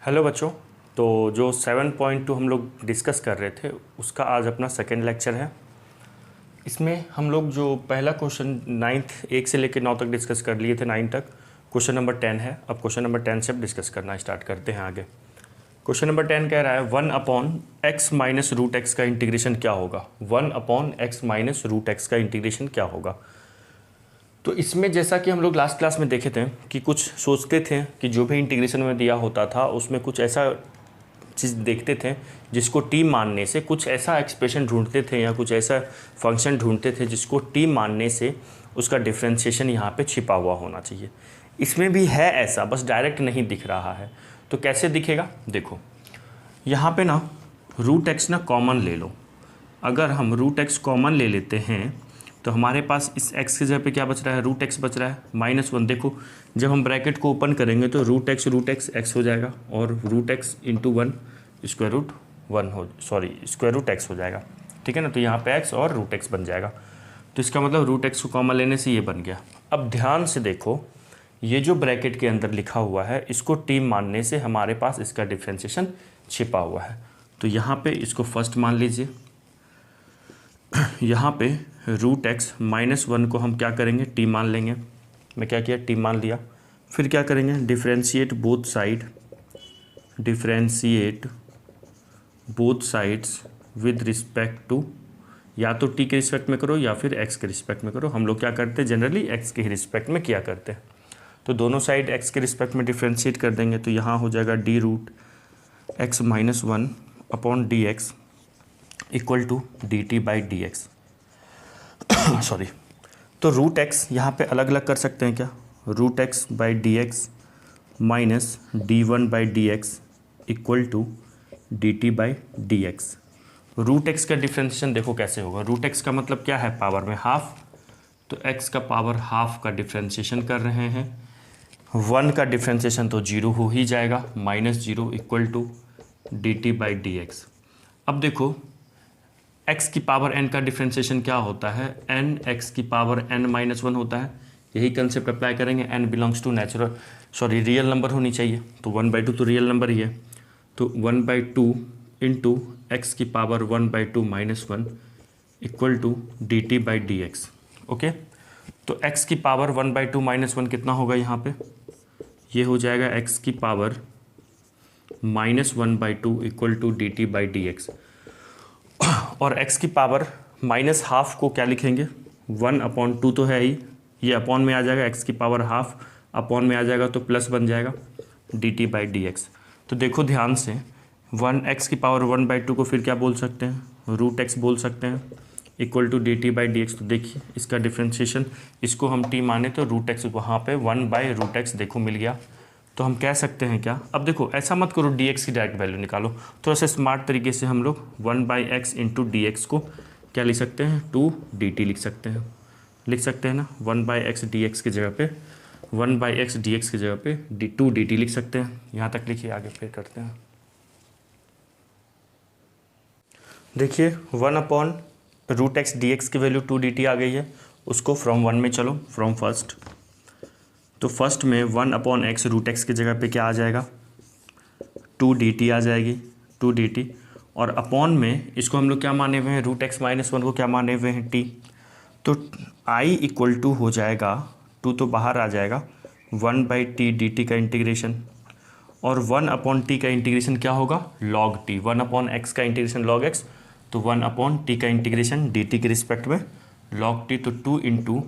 Hello बच्चों। तो जो 7.2 हम लोग डिस्कस कर रहे थे उसका आज अपना सेकेंड लेक्चर है। इसमें हम लोग जो पहला क्वेश्चन 9th 1 से लेकर 9 तक डिस्कस कर लिए थे, 9 तक। क्वेश्चन नंबर 10 है। अब क्वेश्चन नंबर 10 से अब डिस्कस करना स्टार्ट करते हैं आगे। क्वेश्चन नंबर 10 कह रहा है 1/x माइनस रूट एक्स का इंटीग्रेशन क्या होगा। 1/x माइनस रूट एक्स का इंटीग्रेशन क्या होगा। तो इसमें जैसा कि हम लोग लास्ट क्लास में देखे थे कि कुछ सोचते थे कि जो भी इंटीग्रेशन में दिया होता था उसमें कुछ ऐसा चीज़ देखते थे जिसको टी मानने से कुछ ऐसा एक्सप्रेशन ढूंढते थे या कुछ ऐसा फंक्शन ढूंढते थे जिसको टी मानने से उसका डिफ्रेंशिएशन यहाँ पे छिपा हुआ होना चाहिए। इसमें भी है ऐसा, बस डायरेक्ट नहीं दिख रहा है। तो कैसे दिखेगा, देखो यहाँ पे ना रूट एक्स ना कॉमन ले लो। अगर हम रूट एक्स कॉमन ले लेते हैं तो हमारे पास इस x की जगह पे क्या बच रहा है, रूट एक्स बच रहा है -1। देखो जब हम ब्रैकेट को ओपन करेंगे तो रूट एक्स x हो जाएगा और root x into 1 square root x हो जाएगा। ठीक है ना। तो यहाँ पे x और रूट एक्स बन जाएगा। तो इसका मतलब रूट एक्स को कॉमन लेने से ये बन गया। अब ध्यान से देखो, ये जो ब्रैकेट के अंदर लिखा हुआ है इसको टी मानने से हमारे पास इसका डिफ्रेंशिएशन छिपा हुआ है। तो यहाँ पे इसको फर्स्ट मान लीजिए। यहाँ पे रूट एक्स -1 को हम क्या करेंगे, टी मान लेंगे। मैं क्या किया, टी मान लिया। फिर क्या करेंगे, differentiate both sides with respect to, या तो टी के रिस्पेक्ट में करो या फिर एक्स के रिस्पेक्ट में करो। हम लोग क्या करते हैं, जनरली एक्स के रिस्पेक्ट में किया करते हैं। तो दोनों साइड एक्स के रिस्पेक्ट में डिफ्रेंशिएट कर देंगे। तो यहाँ हो जाएगा d root x -1 upon d x equal to d t by d x. Sorry. तो रूट एक्स यहाँ पे अलग अलग कर सकते हैं क्या, root x by d x minus D1 by d x equal to d t by d x. Root x का डिफ्रेंशिएशन देखो कैसे होगा। रूट एक्स का मतलब क्या है, पावर में हाफ। तो एक्स का पावर हाफ का डिफ्रेंशिएशन कर रहे हैं। 1 का डिफ्रेंशिएशन तो 0 हो ही जाएगा, -0 equal to d t by d x. अब देखो x की पावर n का डिफ्रेंशिएशन क्या होता है, n x की पावर n-1 होता है। यही कंसेप्ट अप्लाई करेंगे। n belongs to real number होनी चाहिए। तो 1/2 तो रियल नंबर ही है। तो 1/2 इंटू एक्स की power 1/2 -1 equal to d t by d x. Okay. तो x की पावर 1/2 -1 कितना होगा यहाँ पे, ये हो जाएगा x की power -1/2 equal to d t by d x. और x की पावर -1/2 को क्या लिखेंगे, 1/2 तो है ही, ये अपॉन में आ जाएगा, x की पावर हाफ अपॉन में आ जाएगा तो प्लस बन जाएगा D t by d x. तो देखो ध्यान से, 1x की पावर 1/2 को फिर क्या बोल सकते हैं, रूट एक्स बोल सकते हैं equal to d t by d x. तो देखिए इसका डिफ्रेंशिएशन, इसको हम टी माने तो रूट एक्स, वहाँ पे 1/√x देखो मिल गया। तो हम कह सकते हैं क्या, अब देखो ऐसा मत करो डी एक्स की डायरेक्ट वैल्यू निकालो, थोड़ा सा स्मार्ट तरीके से हम लोग 1/x इंटू डी एक्स को क्या लिख सकते हैं, 2dt लिख सकते हैं ना। 1/x डी एक्स की जगह पे 1/x डी एक्स की जगह पे 2dt लिख सकते हैं। यहाँ तक लिखिए, आगे फिर करते हैं। देखिए 1/√x डी एक्स की वैल्यू 2dt आ गई है। उसको फ्रॉम 1 में चलो, फ्रॉम फर्स्ट। तो फर्स्ट में 1/x रूट एक्स की जगह पे क्या आ जाएगा, 2dt आ जाएगी, 2dt। और अपॉन में इसको हम लोग क्या माने हुए हैं, रूट एक्स -1 को क्या माने हुए हैं, t। तो i इक्वल टू हो जाएगा, 2 तो बाहर आ जाएगा, 1/t dt का इंटीग्रेशन। और 1/t का इंटीग्रेशन क्या होगा, log t। 1/x का इंटीग्रेशन log x, तो 1/t का इंटीग्रेशन dt के रिस्पेक्ट में log t। तो 2 इंटू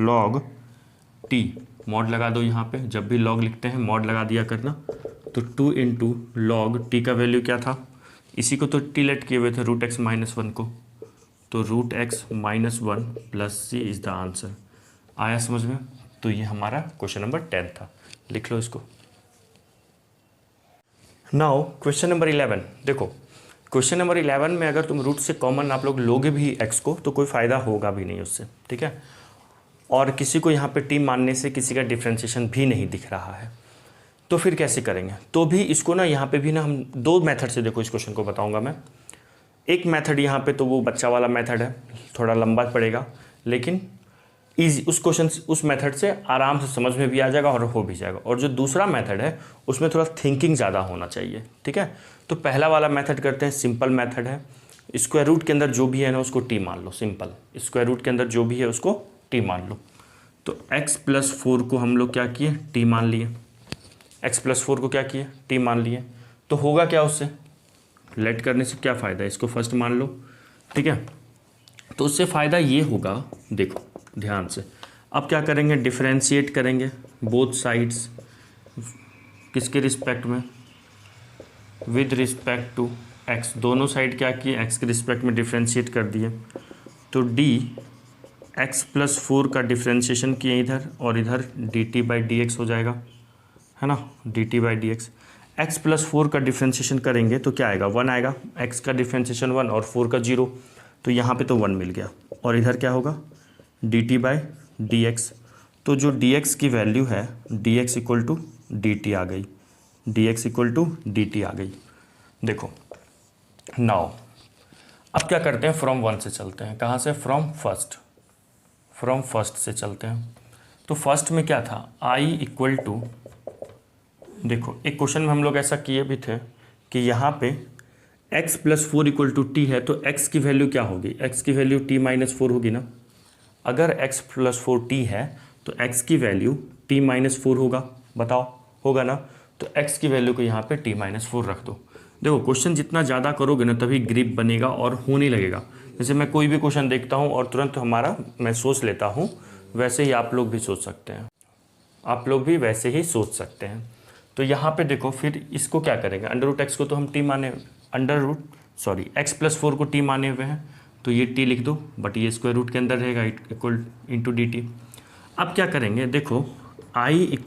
log t, मॉड लगा दो यहाँ पे, जब भी लॉग लिखते हैं मॉड लगा दिया करना। तो 2 इंटू लॉग टी का वैल्यू क्या था, इसी को तो टी लेट किए हुए थे, रूट एक्स -1 को। तो root x -1 plus C is the answer. आया समझ में। तो ये हमारा क्वेश्चन नंबर 10 था, लिख लो इसको। नाउ क्वेश्चन नंबर 11 देखो। क्वेश्चन नंबर 11 में अगर तुम रूट से कॉमन आप लोग लोगे भी एक्स को तो कोई फ़ायदा होगा भी नहीं उससे, ठीक है। और किसी को यहाँ पे टी मानने से किसी का डिफ्रेंशिएशन भी नहीं दिख रहा है, तो फिर कैसे करेंगे। तो भी इसको ना यहाँ पे भी ना हम 2 मेथड से देखो इस क्वेश्चन को बताऊँगा मैं। एक मेथड यहाँ पे तो वो बच्चा वाला मेथड है, थोड़ा लंबा पड़ेगा, लेकिन ईजी, उस क्वेश्चन उस मेथड से आराम से समझ में भी आ जाएगा और हो भी जाएगा। और जो दूसरा मेथड है उसमें थोड़ा थिंकिंग ज़्यादा होना चाहिए, ठीक है। तो पहला वाला मेथड करते हैं, सिंपल मेथड है। स्क्वायर रूट के अंदर जो भी है ना उसको टी मान लो, सिंपल। स्क्वायर रूट के अंदर जो भी है उसको टी मान लो। तो x+4 को हम लोग क्या किए, टी मान लिए। x+4 को क्या किए, टी मान लिए। तो होगा क्या उससे, लेट करने से क्या फ़ायदा है, इसको फर्स्ट मान लो, ठीक है। तो उससे फ़ायदा ये होगा, देखो ध्यान से, अब क्या करेंगे, डिफरेंशिएट करेंगे बोथ साइड्स, किसके रिस्पेक्ट में, विद रिस्पेक्ट टू x। दोनों साइड क्या किए, x के रिस्पेक्ट में डिफरेंशिएट कर दिए। तो d x+4 का डिफरेंशिएशन किए इधर, और इधर dt/dx हो जाएगा, है ना, dt/dx। x+4 का डिफरेंशिएशन करेंगे तो क्या आएगा, 1 आएगा। x का डिफरेंशिएशन 1 और 4 का 0, तो यहाँ पे तो 1 मिल गया। और इधर क्या होगा, dt/dx। तो जो dx की वैल्यू है, dx = dt आ गई, dx = dt आ गई। देखो नाउ अब क्या करते हैं, फ्रॉम 1 से चलते हैं। कहाँ से, फ्रॉम फर्स्ट से चलते हैं। तो फर्स्ट में क्या था, i = देखो एक क्वेश्चन में हम लोग ऐसा किए भी थे कि यहाँ पे x+4 = t है, तो x की वैल्यू क्या होगी, x की वैल्यू t-4 होगी ना। अगर x+4 t है तो x की वैल्यू t-4 होगा, बताओ होगा ना। तो x की वैल्यू को यहाँ पे t-4 रख दो। देखो क्वेश्चन जितना ज़्यादा करोगे ना तभी ग्रिप बनेगा और होने लगेगा। जैसे मैं कोई भी क्वेश्चन देखता हूँ और तुरंत मैं सोच लेता हूँ, वैसे ही आप लोग भी सोच सकते हैं, आप लोग भी वैसे ही सोच सकते हैं। तो यहाँ पे देखो फिर इसको क्या करेंगे, √x को तो हम t माने, x+4 को t माने हुए हैं, तो ये t लिख दो, बट ये स्क्वायर रूट के अंदर रहेगा, इक्वल इंटू dt। अब क्या करेंगे, देखो i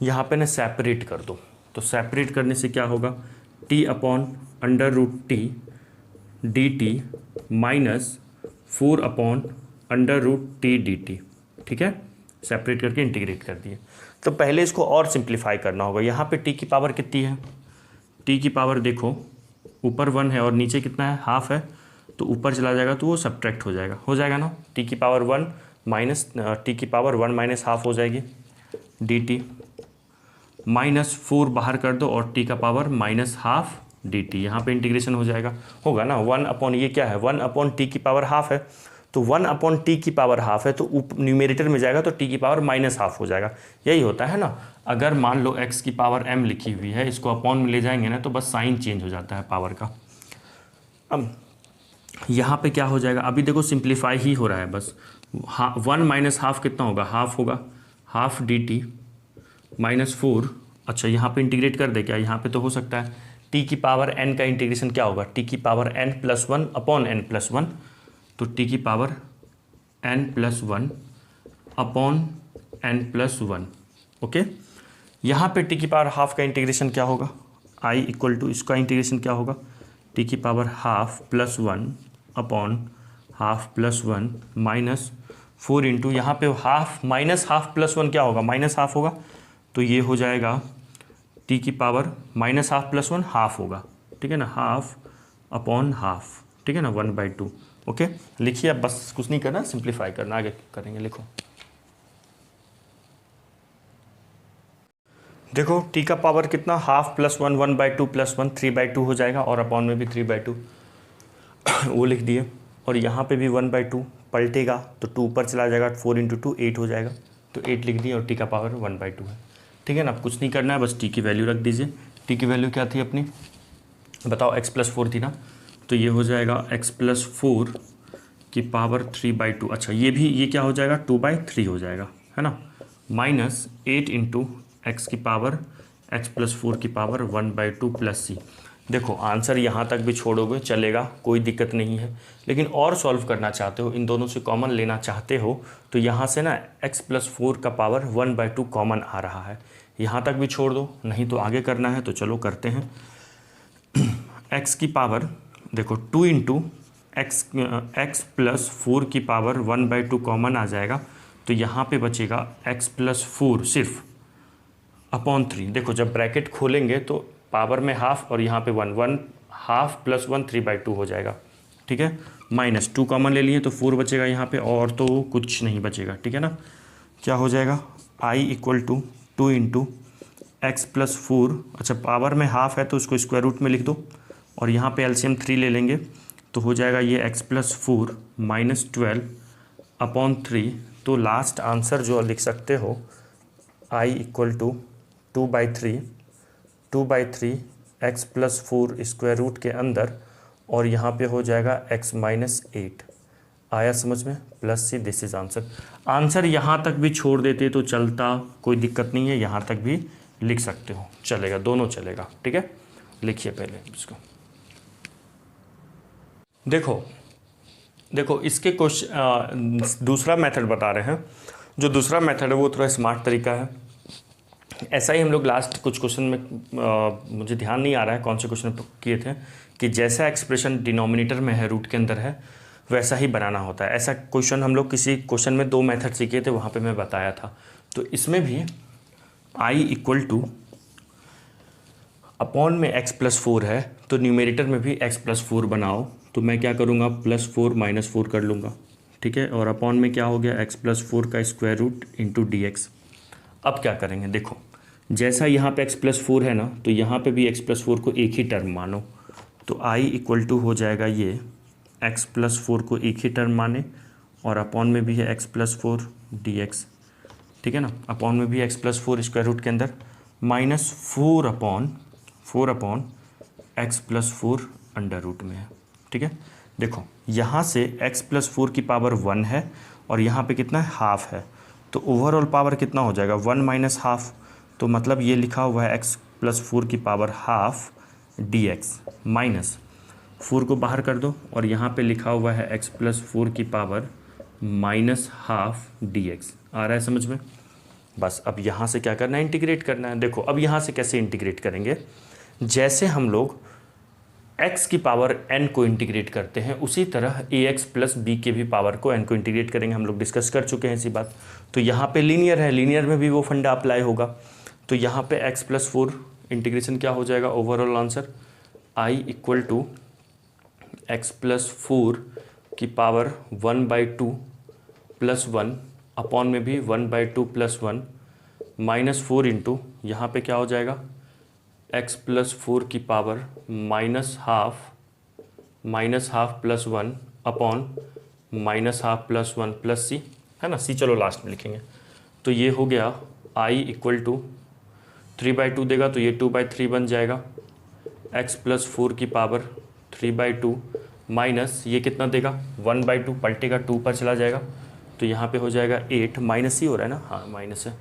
= यहाँ पे ना सेपरेट कर दो। तो सेपरेट करने से क्या होगा, t/√t dt -4/√t dt, ठीक है। सेपरेट करके इंटीग्रेट कर दिए। तो पहले इसको और सिंप्लीफाई करना होगा। यहाँ पे t की पावर कितनी है, t की पावर देखो ऊपर 1 है और नीचे कितना है, हाफ है, तो ऊपर चला जाएगा तो वो सब्ट्रैक्ट हो जाएगा ना। t की पावर 1 - हाफ हो जाएगी, dt -4 बाहर कर दो और t का पावर -हाफ dt, यहाँ पे इंटीग्रेशन हो जाएगा, होगा ना। 1 ये क्या है, 1/t की पावर हाफ है, तो 1/t की पावर हाफ है, तो न्यूमेरेटर में जाएगा तो t की पावर -हाफ हो जाएगा। यही होता है ना। अगर मान लो x की पावर m लिखी हुई है, इसको अपॉन में ले जाएंगे ना तो बस साइन चेंज हो जाता है पावर का। अब यहाँ पे क्या हो जाएगा, अभी देखो सिंप्लीफाई ही हो रहा है बस। 1 - हाफ कितना होगा, हाफ होगा, हाफ dt -4। अच्छा यहाँ पे इंटीग्रेट कर दे क्या, यहाँ पे तो हो सकता है। t की पावर n का इंटीग्रेशन क्या होगा, t की पावर n+1/n+1, तो t की पावर n+1/n+1, ओके। यहाँ पे t की पावर हाफ का इंटीग्रेशन क्या होगा, i = इसका इंटीग्रेशन क्या होगा, t की पावर हाफ +1/½ -4 इंटू यहाँ पे हाफ -हाफ+1 क्या होगा, -हाफ होगा, तो ये हो जाएगा t की पावर -हाफ+1 हाफ होगा, ठीक है ना, ½ ठीक है ना, 1/2, ओके। लिखिए अब, बस कुछ नहीं करना, सिंप्लीफाई करना, आगे करेंगे, लिखो। देखो t का पावर कितना, ½+1 1/2+1 3/2 हो जाएगा, और अपॉन में भी 3/2 वो लिख दिए। और यहाँ पे भी 1/2 पलटेगा तो 2 ऊपर चला जाएगा, 4 × 2 8 हो जाएगा, तो 8 लिख दिए, और t का पावर 1/2 है, ठीक है ना। अब कुछ नहीं करना है, बस t की वैल्यू रख दीजिए। t की वैल्यू क्या थी अपनी, बताओ, x+4 थी ना, तो ये हो जाएगा x+4 की पावर 3/2। अच्छा ये क्या हो जाएगा, 2/3 हो जाएगा, है ना, -8 × x की पावर x+4 की पावर 1/2 + c। देखो आंसर यहाँ तक भी छोड़ोगे चलेगा, कोई दिक्कत नहीं है, लेकिन और सॉल्व करना चाहते हो, इन दोनों से कॉमन लेना चाहते हो, तो यहाँ से ना x+4 का पावर 1/2 कॉमन आ रहा है, यहाँ तक भी छोड़ दो, नहीं तो आगे करना है तो चलो करते हैं। x की पावर देखो 2 × x+4 की पावर 1/2 कॉमन आ जाएगा, तो यहाँ पे बचेगा x+4 सिर्फ /3। देखो जब ब्रैकेट खोलेंगे तो पावर में हाफ और यहाँ पे 1 ½ + 1 3/2 हो जाएगा, ठीक है। माइनस 2 कॉमन ले लिए तो 4 बचेगा यहाँ पे, और तो कुछ नहीं बचेगा, ठीक है ना। क्या हो जाएगा i equal to 2 into x plus 4, अच्छा पावर में हाफ है तो उसको स्क्वायर रूट में लिख दो, और यहाँ पे एलसीएम 3 ले लेंगे तो हो जाएगा ये एक्स प्लस 4 माइनस 12 अपॉन 3। तो लास्ट आंसर जो लिख सकते हो i equal to 2/3 x plus 4 square root के अंदर, और यहाँ पे हो जाएगा x माइनस 8। आया समझ में, plus C, this is answer. Answer यहाँ तक भी छोड़ देते तो चलता, कोई दिक्कत नहीं है, यहाँ तक भी लिख सकते हो, चलेगा, दोनों चलेगा, ठीक है। लिखिए पहले इसको। देखो इसके क्वेश्चन दूसरा मेथड बता रहे हैं। जो दूसरा मेथड है वो थोड़ा स्मार्ट तरीका है। ऐसा ही हम लोग लास्ट कुछ क्वेश्चन में मुझे ध्यान नहीं आ रहा है कौन से क्वेश्चन किए थे, कि जैसा एक्सप्रेशन डिनोमिनेटर में है रूट के अंदर है वैसा ही बनाना होता है। ऐसा क्वेश्चन हम लोग किसी क्वेश्चन में 2 मेथड सीखे थे, वहाँ पे मैं बताया था। तो इसमें भी i इक्वल टू अपॉन में x प्लस 4 है तो न्यूमेरेटर में भी x प्लस 4 बनाओ। तो मैं क्या करूँगा, +4 -4 कर लूँगा, ठीक है। और अपॉन में क्या हो गया, x प्लस 4 का square root into d x. अब क्या करेंगे, देखो जैसा यहाँ पे x प्लस 4 है ना, तो यहाँ पे भी x प्लस 4 को एक ही टर्म मानो। तो i इक्वल टू हो जाएगा ये x प्लस 4 को एक ही टर्म माने, और अपॉन में भी है x प्लस 4 डी एक्स, ठीक है ना। अपॉन में भी x प्लस 4 स्क्वायर रूट के अंदर minus 4 upon x plus 4 under root में है, ठीक है। देखो यहाँ से x प्लस 4 की पावर 1 है और यहाँ पे कितना है, हाफ है, तो ओवरऑल पावर कितना हो जाएगा, 1 माइनस हाफ। तो मतलब ये लिखा हुआ है x प्लस 4 की power half d x, minus 4 को बाहर कर दो, और यहाँ पे लिखा हुआ है x प्लस 4 की power minus half d x. आ रहा है समझ में। बस अब यहाँ से क्या करना है, इंटीग्रेट करना है। देखो अब यहाँ से कैसे इंटीग्रेट करेंगे, जैसे हम लोग x की पावर n को इंटीग्रेट करते हैं उसी तरह ax प्लस b के भी पावर को n को इंटीग्रेट करेंगे। हम लोग डिस्कस कर चुके हैं इसी बात। तो यहाँ पे लीनियर है, लीनियर में भी वो फंडा अप्लाई होगा। तो यहाँ पे x प्लस 4 इंटीग्रेशन क्या हो जाएगा, overall answer i equal to x plus 4 की पावर 1/2 प्लस 1 अपॉन में भी 1/2 प्लस 1 माइनस 4 इंटू यहाँ पर क्या हो जाएगा, x प्लस 4 की power minus half plus 1 upon minus half plus 1 plus c, है ना। c चलो लास्ट में लिखेंगे। तो ये हो गया i इक्वल टू 3/2 देगा तो ये 2/3 बन जाएगा। x प्लस 4 की पावर 3/2 माइनस ये कितना देगा, 1/2 पलटेगा 2 पर चला जाएगा, तो यहाँ पे हो जाएगा 8, माइनस ही हो रहा है ना, हाँ माइनस है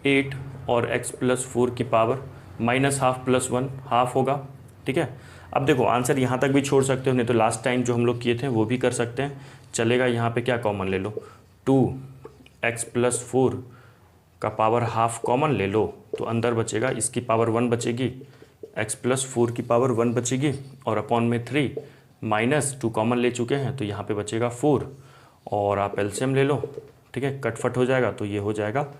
8, और x प्लस 4 की power minus half plus 1 half होगा, ठीक है। अब देखो आंसर यहाँ तक भी छोड़ सकते हो, नहीं तो लास्ट टाइम जो हम लोग किए थे वो भी कर सकते हैं, चलेगा। यहाँ पे क्या कॉमन ले लो, 2x प्लस 4 का पावर हाफ कॉमन ले लो, तो अंदर बचेगा इसकी पावर 1 बचेगी, x प्लस 4 की पावर 1 बचेगी, और अपॉन में 3 माइनस 2 कॉमन ले चुके हैं तो यहाँ पे बचेगा 4, और आप एलसीएम ले लो, ठीक है, कटफट हो जाएगा। तो ये हो जाएगा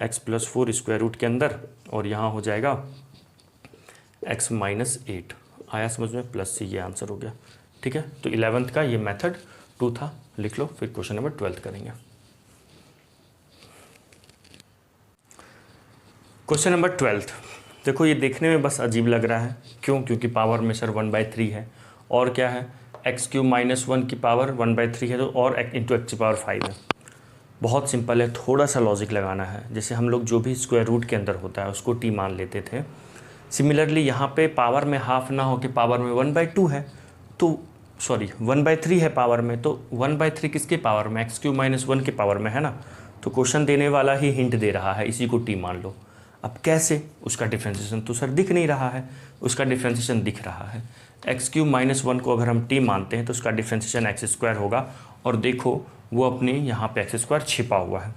x प्लस 4 स्क्वायर रूट के अंदर, और यहाँ हो जाएगा x माइनस 8। आया समझ में, प्लस सी, ये आंसर हो गया, ठीक है। तो 11th का ये मेथड 2 था, लिख लो। फिर क्वेश्चन नंबर 12 करेंगे। क्वेश्चन नंबर 12, देखो ये देखने में बस अजीब लग रहा है, क्यों, क्योंकि पावर में सर 1/3 है, और क्या है x³ माइनस 1 की पावर 1/3 है, तो और इंटू x की पावर 5 है। बहुत सिंपल है, थोड़ा सा लॉजिक लगाना है। जैसे हम लोग जो भी स्क्वायर रूट के अंदर होता है उसको t मान लेते थे, सिमिलरली यहाँ पे पावर में हाफ ना हो के पावर में 1/2 है, तो सॉरी 1/3 है पावर में, तो 1/3 किसके पावर में, x³ माइनस 1 के पावर में, है ना। तो क्वेश्चन देने वाला ही हिंट दे रहा है, इसी को t मान लो। अब कैसे, उसका डिफ्रेंशिएशन तो सर दिख नहीं रहा है, उसका डिफ्रेंशिएशन दिख रहा है। x³ माइनस 1 को अगर हम t मानते हैं तो उसका डिफ्रेंशिएशन x² होगा, और देखो वो अपने यहाँ पे x² छिपा हुआ है।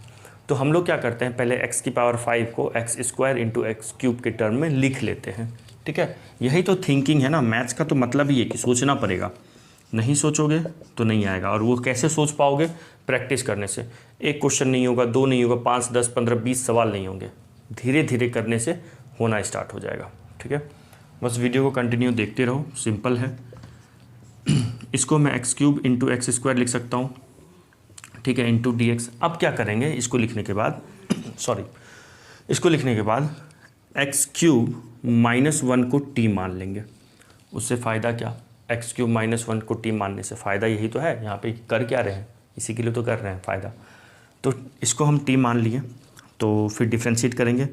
तो हम लोग क्या करते हैं, पहले x की पावर 5 को x² इंटू x³ के टर्म में लिख लेते हैं, ठीक है। यही तो थिंकिंग है ना, मैथ्स का तो मतलब ही है कि सोचना पड़ेगा, नहीं सोचोगे तो नहीं आएगा। और वो कैसे सोच पाओगे, प्रैक्टिस करने से। एक क्वेश्चन नहीं होगा, 2 नहीं होगा, 5 10 15 20 सवाल नहीं होंगे, धीरे धीरे करने से होना स्टार्ट हो जाएगा, ठीक है। बस वीडियो को कंटिन्यू देखते रहो, सिंपल है। इसको मैं x cube into x square लिख सकता हूँ, ठीक है, इंटू डी एक्स। अब क्या करेंगे इसको लिखने के बाद सॉरी, इसको लिखने के बाद एक्स क्यूब -1 को टी मान लेंगे। उससे फ़ायदा क्या, एक्स क्यूब -1 को टी मानने से फ़ायदा यही तो है, यहाँ पे कर क्या रहे हैं, इसी के लिए तो कर रहे हैं फ़ायदा। तो इसको हम टी मान लिए, तो फिर डिफ्रेंशिएट करेंगे,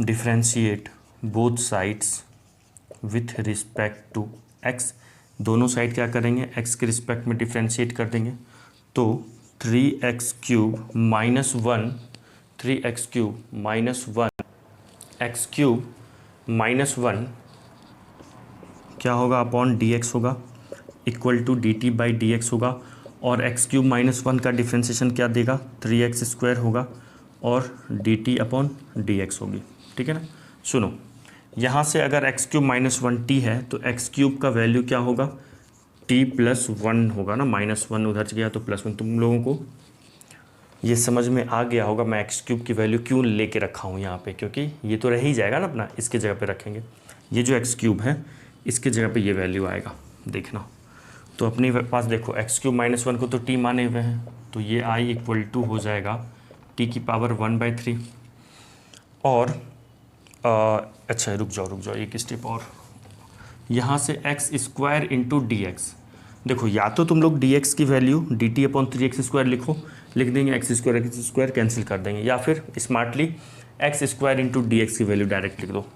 differentiate both sides with respect to x. दोनों साइड क्या करेंगे, एक्स के रिस्पेक्ट में डिफ्रेंशिएट कर देंगे। तो 3x cube -1, 3x cube -1 x cube -1 क्या होगा, अपॉन डी एक्स होगा, equal to d t by d x होगा। और एक्स क्यूब -1 का डिफ्रेंशिएशन क्या देगा, 3x स्क्वायर होगा और D T upon d x होगी, ठीक है ना। सुनो, यहाँ से अगर एक्स क्यूब -1 टी है तो एक्स क्यूब का वैल्यू क्या होगा, टी प्लस 1 होगा ना, -1 उधर गया तो +1। तुम लोगों को ये समझ में आ गया होगा मैं एक्स क्यूब की वैल्यू क्यों लेके रखा हूँ यहाँ पे, क्योंकि ये तो रह ही जाएगा ना अपना, इसके जगह पे रखेंगे। ये जो एक्स क्यूब है इसके जगह पे ये वैल्यू आएगा, देखना। तो अपने पास देखो एक्स क्यूब -1 को तो टी माने हुए हैं, तो ये आई इक्वल टू हो जाएगा टी की पावर 1/3। और अच्छा रुक जाओ एक स्टेप और, यहाँ से x square into d x. देखो या तो तुम लोग डी एक्स की value D T upon 3x square लिख देंगे, एक्स स्क्वायर कैंसिल कर देंगे, या फिर smartly x square into d x की वैल्यू डायरेक्ट लिख दो।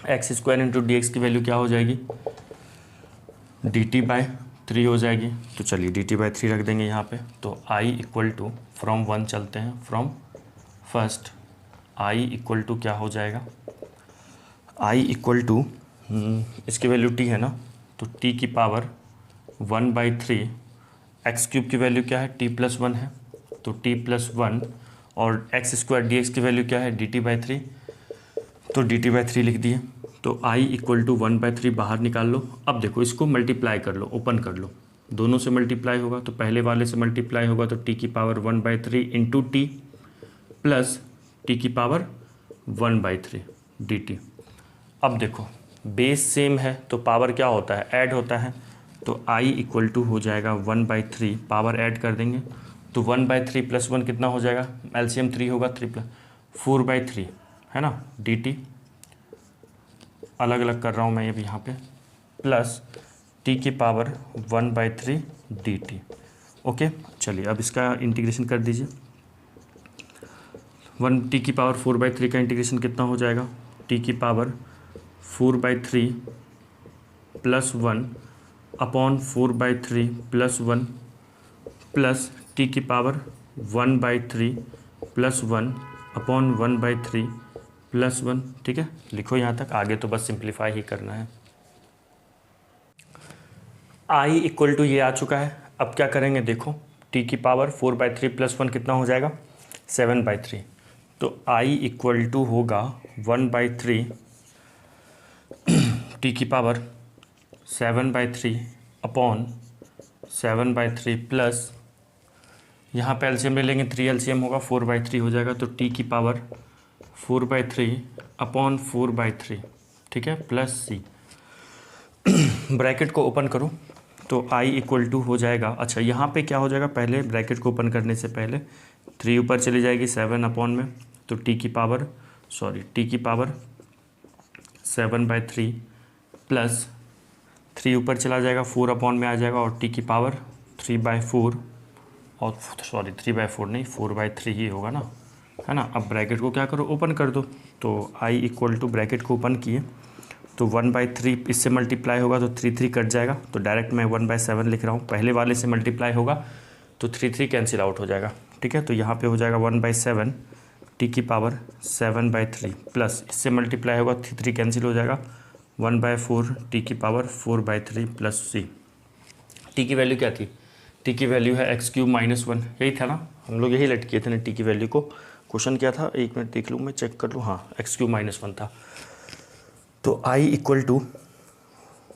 X square into d x की वैल्यू क्या हो जाएगी, डी टी बाई 3 हो जाएगी। तो चलिए डी टी बाई 3 रख देंगे यहाँ पे। तो आई इक्वल टू फ्रॉम 1 चलते हैं, from first I equal to क्या हो जाएगा, आई इक्वल टू इसकी वैल्यू टी है ना, तो टी की पावर 1/3, एक्स क्यूब की वैल्यू क्या है, टी प्लस 1 है, तो टी प्लस 1, और एक्स स्क्वायर डी एक्स की वैल्यू क्या है, डी टी बाई 3, तो डी टी बाई 3 लिख दिए। तो आई इक्वल टू 1/3 बाहर निकाल लो। अब देखो इसको मल्टीप्लाई कर लो, ओपन कर लो, दोनों से मल्टीप्लाई होगा, तो पहले वाले से मल्टीप्लाई होगा तो टी की power 1/3 into T plus T की पावर 1/3 डी टी। अब देखो बेस सेम है तो पावर क्या होता है, ऐड होता है। तो आई इक्वल टू हो जाएगा 1/3, पावर ऐड कर देंगे तो 1/3 प्लस 1 कितना हो जाएगा, एलसीएम 3 होगा, 3 प्लस 4/3 है ना, डी टी अलग अलग कर रहा हूँ मैं ये भी यहाँ पे, प्लस टी की पावर 1/3 डी टी। ओके चलिए अब इसका इंटीग्रेशन कर दीजिए। 1 टी की पावर 4/3 का इंटीग्रेशन कितना हो जाएगा, टी की power 4/3 plus 1 upon 4/3 plus 1 plus T की पावर 1/3 प्लस 1 अपॉन 1/3 प्लस 1। ठीक है, लिखो यहाँ तक, आगे तो बस सिंप्लीफाई ही करना है। आई इक्वल टू ये आ चुका है। अब क्या करेंगे देखो, टी की पावर 4/3 प्लस 1 कितना हो जाएगा, 7/3। तो आई इक्वल टू होगा 1/3 टी की पावर 7/3 अपॉन 7/3 प्लस, यहाँ पे एलसीएम ले लेंगे, 3 एलसीएम होगा, 4/3 हो जाएगा। तो टी की पावर 4/3 अपॉन 4/3, ठीक है, प्लस सी। ब्रैकेट को ओपन करो तो आई इक्वल टू हो जाएगा, अच्छा यहाँ पे क्या हो जाएगा, पहले ब्रैकेट को ओपन करने से पहले 3 ऊपर चली जाएगी 7 अपॉन में, तो टी की पावर 7/3 प्लस 3 ऊपर चला जाएगा, 4 अपॉन में आ जाएगा, और टी की पावर 3/4, और 3/4 नहीं 4/3 ही होगा ना, है ना। अब ब्रैकेट को क्या करो, ओपन कर दो। तो आई इक्वल टू ब्रैकेट को ओपन किए तो 1/3 इससे मल्टीप्लाई होगा तो 3 कट जाएगा, तो डायरेक्ट मैं 1/7 लिख रहा हूँ। पहले वाले से मल्टीप्लाई होगा तो 3 कैंसिल आउट हो जाएगा, ठीक है। तो यहाँ पे हो जाएगा 1/7 टी की पावर 7/3 प्लस इससे मल्टीप्लाई होगा 3 कैंसिल हो जाएगा, 1/4 टी की पावर 4/3 प्लस सी। टी की वैल्यू क्या थी, टी की वैल्यू है एक्स क्यूब -1, यही था ना, हम लोग यही लट किए थे ना टी की वैल्यू को। क्वेश्चन क्या था, एक मिनट देख लूँ मैं, चेक कर लूँ, हाँ एक्स क्यूब -1 था। तो I equal to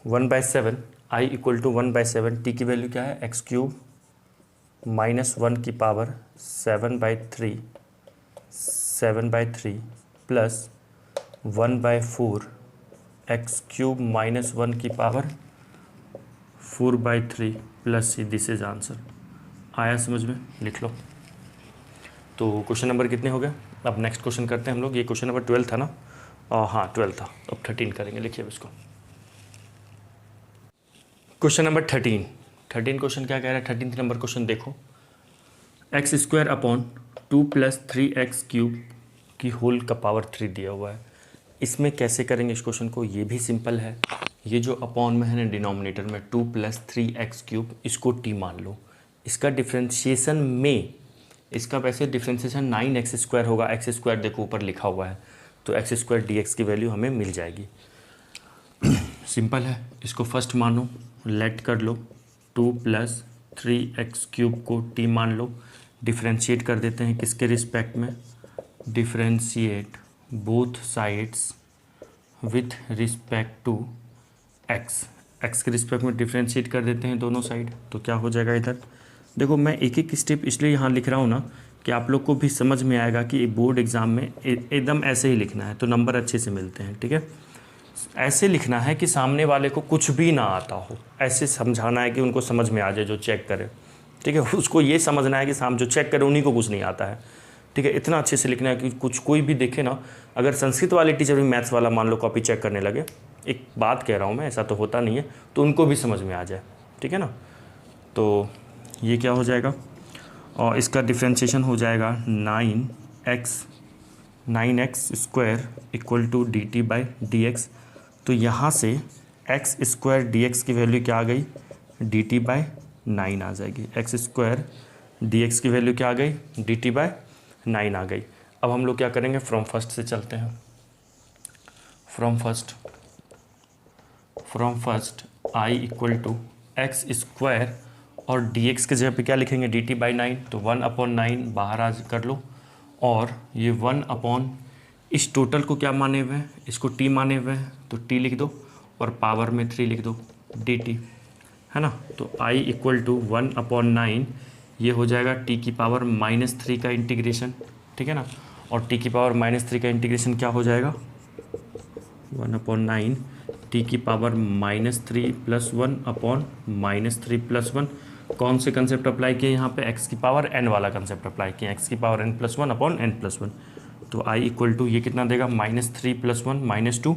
1/7, I equal to 1/7, t की वैल्यू क्या है, एक्स क्यूब -1 की पावर 7/3 प्लस 1/4 एक्स क्यूब -1 की power 4/3 plus C, this is answer. आया समझ में? लिख लो। तो क्वेश्चन नंबर कितने हो गए? अब नेक्स्ट क्वेश्चन करते हैं हम लोग। ये क्वेश्चन नंबर 12 था ना? हाँ 12 था। अब 13 करेंगे। लिखिए अब इसको। क्वेश्चन नंबर 13 क्वेश्चन क्या कह रहा है? 13 नंबर क्वेश्चन देखो। x² अपॉन 2 + 3x क्यूब की होल का पावर 3 दिया हुआ है। इसमें कैसे करेंगे इस क्वेश्चन को? ये भी सिंपल है। ये जो अपॉन में है ना डिनोमिनेटर में 2 + 3x क्यूब, इसको t मान लो। इसका डिफ्रेंशिएशन में, इसका वैसे डिफ्रेंशिएशन 9x² होगा। x² देखो ऊपर लिखा हुआ है, तो x² dx की वैल्यू हमें मिल जाएगी। सिंपल है। इसको फर्स्ट मानो, लेट कर लो। 2 + 3x क्यूब को t मान लो। डिफ्रेंशिएट कर देते हैं किसके रिस्पेक्ट में? Differentiate both sides with respect to x के रिस्पेक्ट में डिफ्रेंशिएट कर देते हैं दोनों साइड। तो क्या हो जाएगा इधर? देखो मैं एक एक स्टेप इसलिए यहाँ लिख रहा हूँ ना कि आप लोग को भी समझ में आएगा कि बोर्ड एग्ज़ाम में एकदम ऐसे ही लिखना है तो नंबर अच्छे से मिलते हैं। ठीक है, ऐसे लिखना है कि सामने वाले को कुछ भी ना आता हो, ऐसे समझाना है कि उनको समझ में आ जाए जो चेक करे। ठीक है, उसको ये समझना है कि सामने जो चेक करे उन्हीं को कुछ नहीं आता है। ठीक है, इतना अच्छे से लिखना है कि कुछ कोई भी देखे ना, अगर संस्कृत वाले टीचर भी मैथ्स वाला मान लो कॉपी चेक करने लगे, एक बात कह रहा हूँ मैं, ऐसा तो होता नहीं है, तो उनको भी समझ में आ जाए। ठीक है ना? तो ये क्या हो जाएगा? और इसका डिफ्रेंशिएशन हो जाएगा 9x² इक्वल टू dt/dx। तो यहाँ से x² dx की वैल्यू क्या आ गई? dt/9 आ जाएगी। x² dx की वैल्यू क्या आ गई? dt/9 आ गई। अब हम लोग क्या करेंगे? फ्रॉम फर्स्ट से चलते हैं। From first i equal to x² और dx के जगह पे क्या लिखेंगे? dt/9। तो 1/9 बाहर आ कर लो, और ये 1/ इस टोटल को क्या माने हुए हैं? इसको t माने हुए हैं, तो t लिख दो और पावर में 3 लिख दो, dt है ना? तो i इक्वल टू 1/9, ये हो जाएगा t की पावर -3 का इंटीग्रेशन। ठीक है ना? और t की पावर -3 का इंटीग्रेशन क्या हो जाएगा? 1/9 t की पावर -3 + 1/-3 + 1। कौन से कंसेप्ट अप्लाई किए यहाँ पे? x की पावर n वाला कंसेप्ट अप्लाई किए, x की पावर n + 1/n+1। तो i इक्वल टू ये कितना देगा? -3 + 1 -2,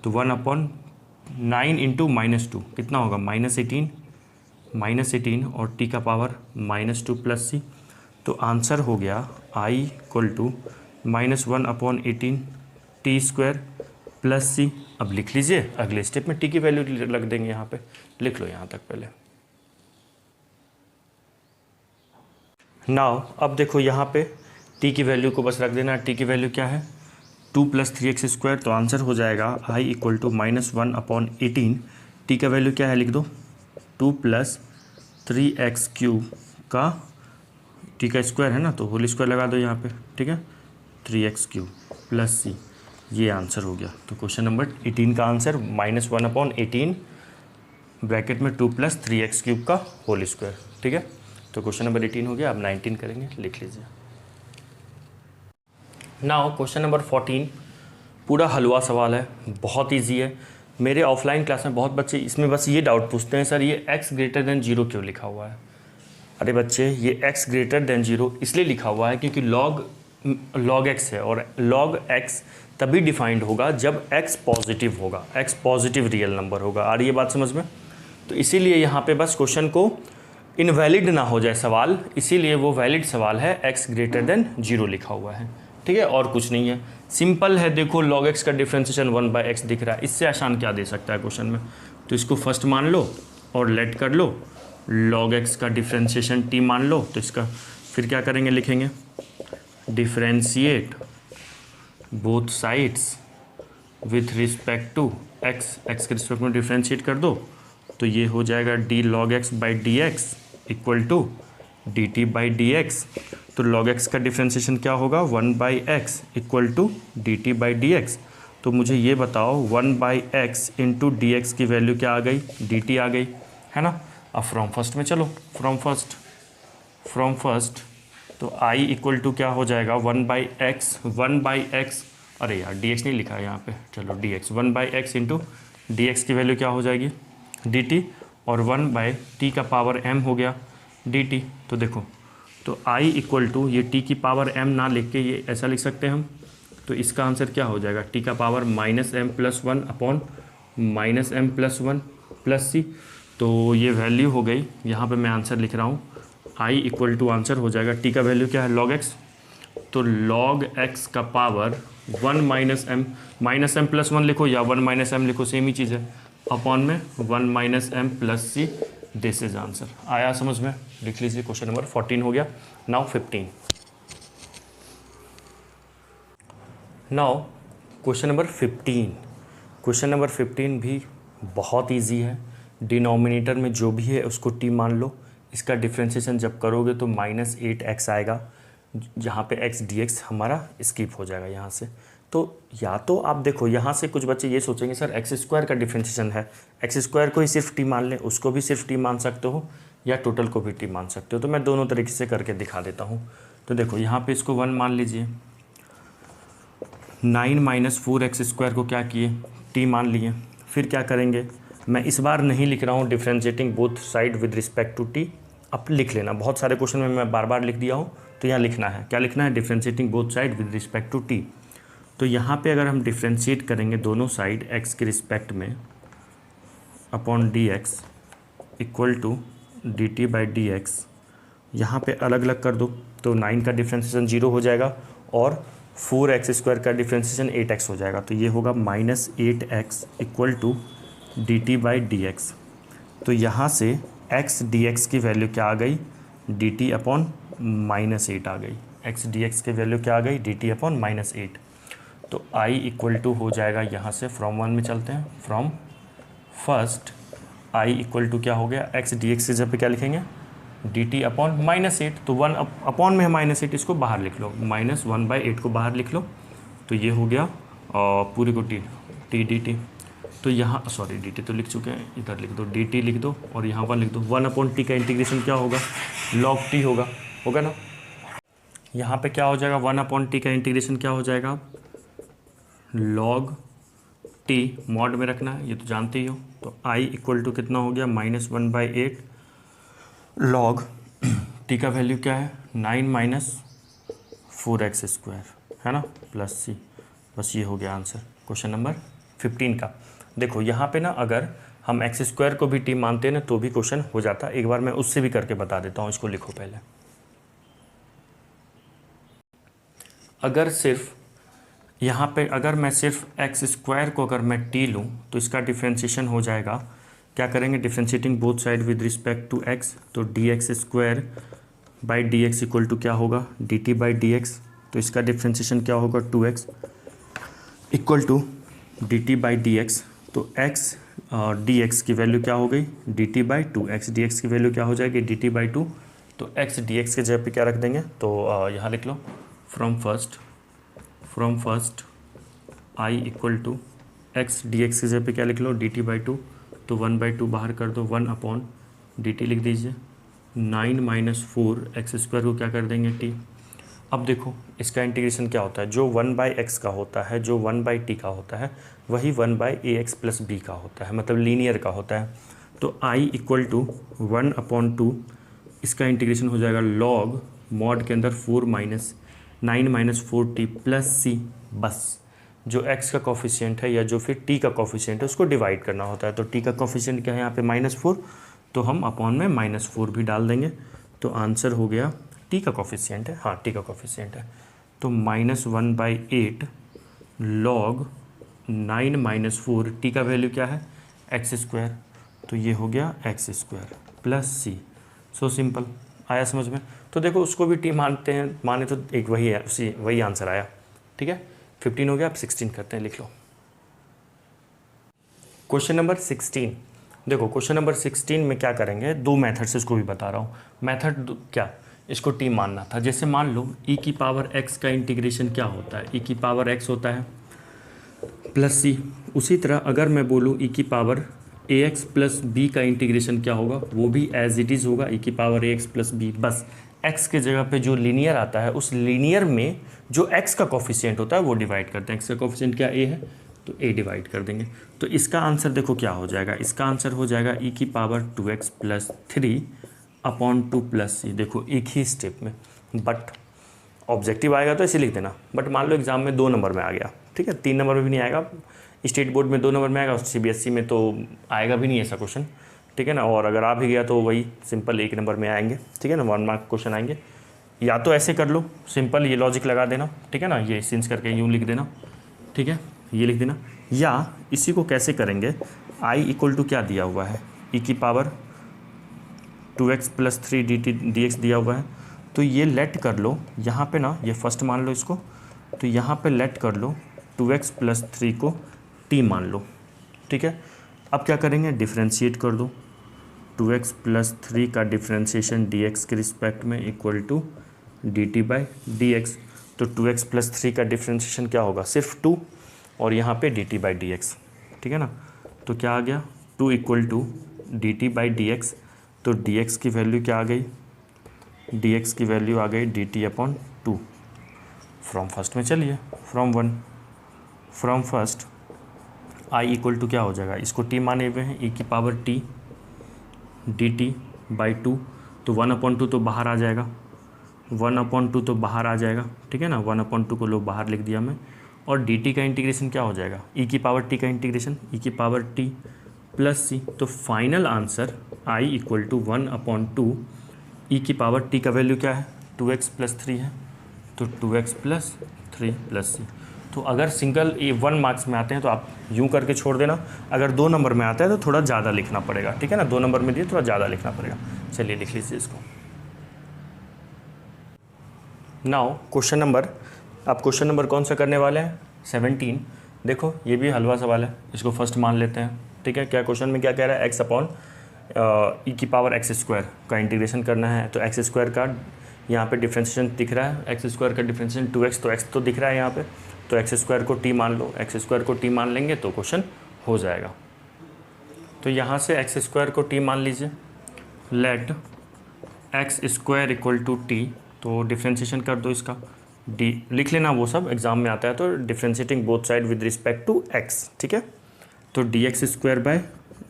तो 1/9 × -2 कितना होगा? -18 और t का पावर -2 + c। तो आंसर हो गया i equal to -1/18 t² + c। अब लिख लीजिए, अगले स्टेप में t की वैल्यू रख देंगे यहाँ पे। लिख लो यहाँ तक पहले। नाउ अब देखो यहाँ पे t की वैल्यू को बस रख देना। t की वैल्यू क्या है? 2 + 3x²। तो आंसर हो जाएगा i इक्वल टू -1/18। t का वैल्यू क्या है? लिख दो 2 + 3x³ का t का स्क्वायर है ना, तो होल स्क्वायर लगा दो यहाँ पे। ठीक है, 3x³ + c, ये आंसर हो गया। तो क्वेश्चन नंबर 18 का आंसर -1/18 ब्रैकेट में 2 + 3x³ का होल स्क्वायर। ठीक है, तो क्वेश्चन नंबर 18 हो गया। अब 19 करेंगे, लिख लीजिए। नाउ क्वेश्चन नंबर 14 पूरा हलवा सवाल है, बहुत ईजी है। मेरे ऑफलाइन क्लास में बहुत बच्चे इसमें बस ये डाउट पूछते हैं, सर ये x > 0 क्यों लिखा हुआ है? अरे बच्चे, ये x > 0 इसलिए लिखा हुआ है क्योंकि log x है, और log x तभी डिफाइंड होगा जब x पॉजिटिव होगा, x पॉजिटिव रियल नंबर होगा। आ रही है बात समझ में? तो इसीलिए यहाँ पे बस क्वेश्चन को इनवैलिड ना हो जाए सवाल, इसीलिए वो वैलिड सवाल है, x > 0 लिखा हुआ है। ठीक है, और कुछ नहीं है, सिंपल है। देखो log x का डिफ्रेंशिएशन 1/x दिख रहा है, इससे आसान क्या दे सकता है क्वेश्चन में? तो इसको फर्स्ट मान लो और लेट कर लो। log x का डिफ्रेंशिएशन t मान लो, तो इसका फिर क्या करेंगे? लिखेंगे differentiate both sides with respect to x, x के रिस्पेक्ट में डिफ्रेंशिएट कर दो, तो ये हो जाएगा d log x/dx equal to dt/dx। तो log x का डिफ्रेंशिएशन क्या होगा? 1/x equal to dt/dx। तो मुझे ये बताओ 1/x इंटू dx की वैल्यू क्या आ गई? dt आ गई, है ना? अब फ्रॉम फर्स्ट में चलो। फ्रॉम फर्स्ट तो i इक्वल टू क्या हो जाएगा? 1/x। अरे यार dx नहीं लिखा है यहाँ पे, चलो dx 1/x इंटू dx की वैल्यू क्या हो जाएगी? dt, और 1/t का पावर m हो गया dt। तो देखो, तो I इक्वल टू ये t की पावर m ना लिख के ये ऐसा लिख सकते हैं हम। तो इसका आंसर क्या हो जाएगा, t का power -m+1 upon -m+1 plus c। तो ये वैल्यू हो गई, यहाँ पे मैं आंसर लिख रहा हूँ, I इक्वल टू आंसर हो जाएगा, t का वैल्यू क्या है log x, तो log x का पावर 1 - m+1 लिखो या 1 - m लिखो, सेम ही चीज़ है, अपॉन में 1 - m plus c। This is answer. आया समझ में, लिख लीजिए। क्वेश्चन नंबर 14 हो गया। Now 15। Now question number 15। Question number 15 भी बहुत इजी है। डिनोमिनेटर में जो भी है उसको t मान लो। इसका डिफ्रेंशिएशन जब करोगे तो -8x आएगा, जहाँ पे x dx हमारा स्किप हो जाएगा यहाँ से। तो या तो आप देखो, यहाँ से कुछ बच्चे ये सोचेंगे सर x² का डिफ्रेंशिएशन है, x² को ही सिर्फ t मान लें, उसको भी सिर्फ t मान सकते हो या टोटल को भी t मान सकते हो। तो मैं दोनों तरीके से करके दिखा देता हूँ। तो देखो, यहाँ पे इसको 1 मान लीजिए, 9 - 4x² को क्या किए, t मान लिए। फिर क्या करेंगे, मैं इस बार नहीं लिख रहा हूँ differentiating both side with respect to t। अब लिख लेना, बहुत सारे क्वेश्चन में मैं बार बार लिख दिया हूँ, तो यहाँ लिखना है, क्या लिखना है, differentiating both side with respect to t। तो यहाँ पे अगर हम डिफ्रेंशिएट करेंगे दोनों साइड x के रिस्पेक्ट में, upon dx equal to dt/dx, यहाँ पे अलग अलग कर दो तो 9 का डिफ्रेंशिएशन 0 हो जाएगा और 4x² का डिफ्रेंशिएशन 8x हो जाएगा। तो ये होगा -8x इक्वल टू dt/dx। तो यहाँ से x dx की वैल्यू क्या आ गई, dt/-8 आ गई। x dx की वैल्यू क्या आ गई, dt/-8। तो I इक्वल टू हो जाएगा, यहाँ से फ्रॉम 1 में चलते हैं, from first I equal to क्या हो गया, x dx की जगह पे क्या लिखेंगे, dt/-8। तो 1 अपॉन में -8, इसको बाहर लिख लो, -1/8 को बाहर लिख लो। तो ये हो गया पूरे को t dt। तो यहाँ सॉरी dt तो लिख चुके हैं, इधर लिख दो dt लिख दो और यहाँ पर लिख दो 1/t का इंटीग्रेशन क्या होगा, log t होगा ना। यहाँ पे क्या हो जाएगा, 1/t का इंटीग्रेशन क्या हो जाएगा, log t, मॉड में रखना है, ये तो जानते ही हो। तो I इक्वल टू कितना हो गया, -1/8 log t का वैल्यू क्या है, 9 - 4x² है ना, प्लस c। बस ये हो गया आंसर क्वेश्चन नंबर 15 का। देखो यहाँ पे ना, अगर हम x² को भी t मानते हैं ना तो भी क्वेश्चन हो जाता। एक बार मैं उससे भी करके बता देता हूँ, इसको लिखो पहले। अगर सिर्फ यहाँ पे अगर मैं सिर्फ x² को अगर मैं t लूँ तो इसका डिफ्रेंशिएशन हो जाएगा, क्या करेंगे, differentiating both side with respect to x। तो dx²/dx इक्वल टू क्या होगा, dt/dx। तो इसका डिफ्रेंशिएशन क्या होगा, 2x इक्वल टू dt/dx। तो x dx की वैल्यू क्या हो गई, dt/2। x dx की वैल्यू क्या हो जाएगी, dt/2। तो x dx के जगह पे क्या रख देंगे, तो यहाँ लिख लो, from first I equal to x dx की जगह पे क्या लिख लो, dt/2। तो 1/2 बाहर कर दो, 1/dt लिख दीजिए। 9 - 4x² को क्या कर देंगे, t। अब देखो इसका इंटीग्रेशन क्या होता है, जो 1/x का होता है, जो 1/t का होता है, वही 1/ax + b का होता है, मतलब लीनियर का होता है। तो I इक्वल टू 1/2, इसका इंटीग्रेशन हो जाएगा log मॉड के अंदर 9 - 4t प्लस c। बस जो x का कोफिशिएंट है या जो फिर t का कोफिशिएंट है उसको डिवाइड करना होता है। तो t का कोफिशिएंट क्या है यहाँ पे, -4, तो हम अपॉन में -4 भी डाल देंगे। तो आंसर हो गया, t का कोफिशिएंट है, हाँ t का कोफिशिएंट है। तो -1/8 log 9 - 4, t का वैल्यू क्या है, x²। तो ये हो गया x² plus c। So simple. आया समझ में। तो देखो उसको भी t मानते हैं, माने तो एक वही है, वही आंसर आया। ठीक है, 15 हो गया। अब 16 करते हैं, लिख लो क्वेश्चन नंबर 16। देखो क्वेश्चन नंबर 16 में क्या करेंगे, दो मेथड से इसको भी बता रहा हूँ। मेथड क्या, इसको t मानना था। जैसे मान लो e⁻x का इंटीग्रेशन क्या होता है, e⁻x होता है प्लस c। उसी तरह अगर मैं बोलूँ e⁻ax + b का इंटीग्रेशन क्या होगा, वो भी एज इट इज़ होगा e⁻ax + b। बस x के जगह पे जो लीनियर आता है उस लीनियर में जो x का कोफिशिएंट होता है वो डिवाइड करते हैं। x का कोफिशिएंट क्या a है, तो a डिवाइड कर देंगे। तो इसका आंसर देखो क्या हो जाएगा, इसका आंसर हो जाएगा e की power 2x plus 3 upon 2 plus C. देखो एक ही स्टेप में, बट ऑब्जेक्टिव आएगा तो ऐसे लिख देना, बट मान लो एग्जाम में 2 नंबर में आ गया, ठीक है, 3 नंबर में भी नहीं आएगा, स्टेट बोर्ड में 2 नंबर में आएगा, CBSE में तो आएगा भी नहीं ऐसा क्वेश्चन, ठीक है ना। और अगर आ भी गया तो वही सिंपल 1 नंबर में आएंगे, ठीक है ना, 1 मार्क क्वेश्चन आएंगे। या तो ऐसे कर लो सिंपल, ये लॉजिक लगा देना, ठीक है ना, ये सिंस करके यूँ लिख देना, ठीक है, ये लिख देना। या इसी को कैसे करेंगे, i इक्वल टू क्या दिया हुआ है, e की पावर 2x प्लस 3 dx दिया हुआ है, तो ये लेट कर लो यहाँ पे ना, ये फर्स्ट मान लो इसको, तो यहाँ पे लेट कर लो 2x प्लस 3 को t मान लो, ठीक है। अब क्या करेंगे, डिफ्रेंशिएट कर दो, 2x प्लस 3 का डिफ्रेंशिएशन dx के रिस्पेक्ट में equal to dt by dx। तो 2x प्लस 3 का डिफ्रेंशिएशन क्या होगा, सिर्फ 2, और यहाँ पे dt बाई dx, ठीक है ना। तो क्या आ गया, 2 equal to dt by dx। तो dx की वैल्यू क्या आ गई, dx की वैल्यू आ गई dt अपॉन 2। फ्रॉम फर्स्ट में चलिए, from first i equal to क्या हो जाएगा, इसको t माने हुए हैं, e की पावर t dt बाई 2। तो 1/2 तो बाहर आ जाएगा, 1/2 तो बाहर आ जाएगा, ठीक है ना, 1/2 को लो बाहर लिख दिया मैं। और dt का इंटीग्रेशन क्या हो जाएगा, e की पावर t का इंटीग्रेशन, e की पावर t प्लस c। तो final answer i equal to 1/2, e की पावर t का वैल्यू क्या है, 2x प्लस 3 है, तो 2x प्लस 3 प्लस c। तो अगर सिंगल 1 मार्क्स में आते हैं तो आप यूं करके छोड़ देना, अगर 2 नंबर में आता है तो थोड़ा ज़्यादा लिखना पड़ेगा, ठीक है ना, 2 नंबर में दिए थोड़ा ज़्यादा लिखना पड़ेगा। चलिए लिख लीजिए इसको। नाउ क्वेश्चन नंबर, आप क्वेश्चन नंबर कौन सा करने वाले हैं, 17। देखो ये भी हलवा सवाल है, इसको फर्स्ट मान लेते हैं, ठीक है। क्या क्वेश्चन में क्या कह रहा है, x अपॉन e की पावर x स्क्वायर का इंटीग्रेशन करना है। तो x स्क्वायर का यहाँ पे डिफ्रेंशिएशन दिख रहा है, x स्क्वायर का डिफ्रेंशिएशन 2x, तो x तो दिख रहा है यहाँ पे, तो x स्क्वायर को t मान लो, x स्क्वायर को t मान लेंगे तो क्वेश्चन हो जाएगा। तो यहाँ से x स्क्वायर को t मान लीजिए, let x square equal to t, तो डिफ्रेंशिएशन कर दो इसका, डी लिख लेना, वो सब एग्जाम में आता है, तो differentiating both side with respect to x, ठीक है। तो dx square by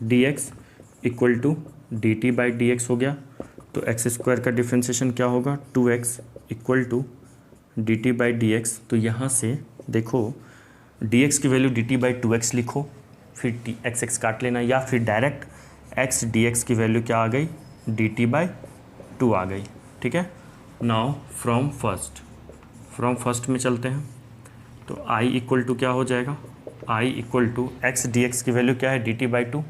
dx equal to dt by dx हो गया। तो x स्क्वायर का डिफ्रेंशिएशन क्या होगा, 2x equal to dt by dx। तो यहाँ से देखो dx की वैल्यू dt बाई 2x लिखो, फिर x काट लेना, या फिर डायरेक्ट x dx की वैल्यू क्या आ गई, dt बाई 2 आ गई, ठीक है। नाउ फ्रॉम फर्स्ट में चलते हैं, तो i इक्वल टू क्या हो जाएगा, i equal to x dx की वैल्यू क्या है, dt बाई 2,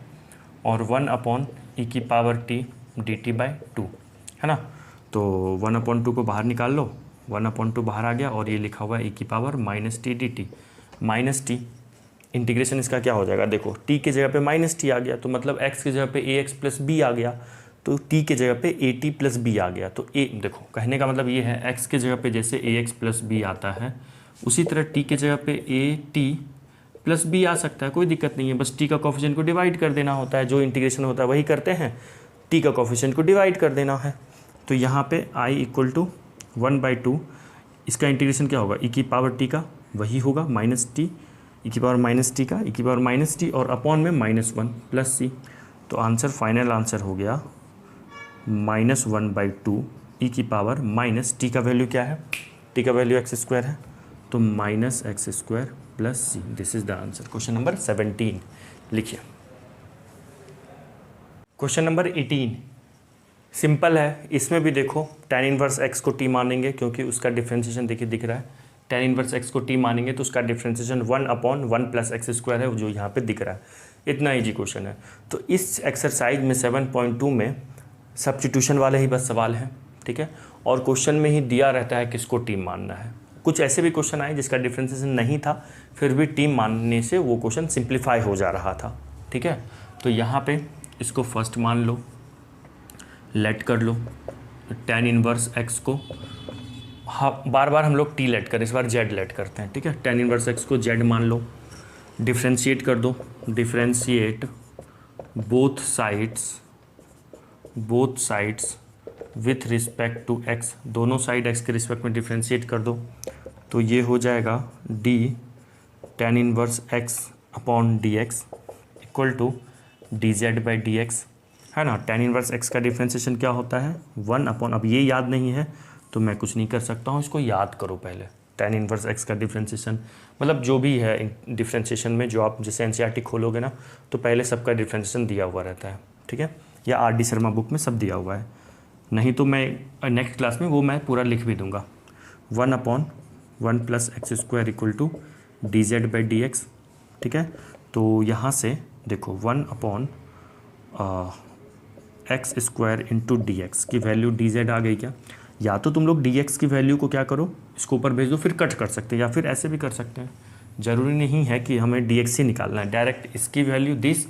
और 1/e की पावर t dt बाई 2, है ना। तो 1/2 को बाहर निकाल लो, 1/2 बाहर आ गया, और ये लिखा हुआ है e की power minus T dt, minus T integration इसका क्या हो जाएगा, देखो t की जगह पे माइनस टी आ गया, तो मतलब x की जगह पे ax प्लस बी आ गया, तो t की जगह पे at प्लस बी आ गया। तो a देखो कहने का मतलब ये है, x की जगह पे जैसे ax प्लस बी आता है, उसी तरह t की जगह पे at प्लस बी आ सकता है, कोई दिक्कत नहीं है, बस t का कोफिशिएंट को डिवाइड कर देना होता है, जो इंटीग्रेशन होता है वही करते हैं, t का कोफिशिएंट को डिवाइड कर देना है। तो यहाँ पे i इक्वल टू 1/2, इसका इंटीग्रेशन क्या होगा, e की पावर t का वही होगा माइनस टी, e की पावर माइनस टी का e की पावर माइनस टी, और अपॉन में -1 प्लस c। तो आंसर फाइनल आंसर हो गया -1/2 e की पावर माइनस टी का वैल्यू क्या है, t का वैल्यू x स्क्वायर है, तो minus x square plus C. This is the answer. Question number 17 लिखिए। क्वेश्चन नंबर 18 सिंपल है, इसमें भी देखो tan इनवर्स x को t मानेंगे, क्योंकि उसका डिफ्रेंशिएशन देखिए दिख रहा है, tan इनवर्स x को t मानेंगे तो उसका डिफ्रेंशिएशन 1/1 प्लस एक्स स्क्वायर है, जो यहाँ पे दिख रहा है। इतना ईजी क्वेश्चन है। तो इस एक्सरसाइज में 7.2 में सब्स्टिट्यूशन वाले ही बस सवाल हैं, ठीक है, और क्वेश्चन में ही दिया रहता है किसको टी मानना है। कुछ ऐसे भी क्वेश्चन आए जिसका डिफ्रेंशिएशन नहीं था, फिर भी टी मानने से वो क्वेश्चन सिंप्लीफाई हो जा रहा था, ठीक है। तो यहाँ पे इसको फर्स्ट मान लो, लेट कर लो tan इनवर्स x को, हाँ बार बार हम लोग t लेट करें, इस बार z लेट करते हैं, ठीक है। tan इनवर्स x को z मान लो, डिफ्रेंशिएट कर दो, differentiate both sides with respect to x, दोनों साइड x के रिस्पेक्ट में डिफ्रेंशिएट कर दो, तो ये हो जाएगा d tan inverse x upon d x equal to d z by d x, है ना। tan इनवर्स x का डिफ्रेंसिएशन क्या होता है 1 अपॉन, अब ये याद नहीं है तो मैं कुछ नहीं कर सकता हूँ, इसको याद करो पहले। tan इनवर्स x का डिफ्रेंसिएशन मतलब जो भी है डिफ्रेंसिएशन में, जो आप जैसे एनसीईआरटी खोलोगे ना तो पहले सबका डिफ्रेंसिएशन दिया हुआ रहता है, ठीक है, या आर डी शर्मा बुक में सब दिया हुआ है, नहीं तो मैं नेक्स्ट क्लास में वो मैं पूरा लिख भी दूंगा। 1 upon 1 plus x square equal to d z by d x, ठीक है। तो यहाँ से देखो 1 upon x square into d x की वैल्यू डी जेड आ गई क्या। या तो तुम लोग डी एक्स की वैल्यू को क्या करो, इसको ऊपर भेज दो, फिर कट कर सकते हैं, या फिर ऐसे भी कर सकते हैं, ज़रूरी नहीं है कि हमें डी एक्स ही निकालना है, डायरेक्ट इसकी value this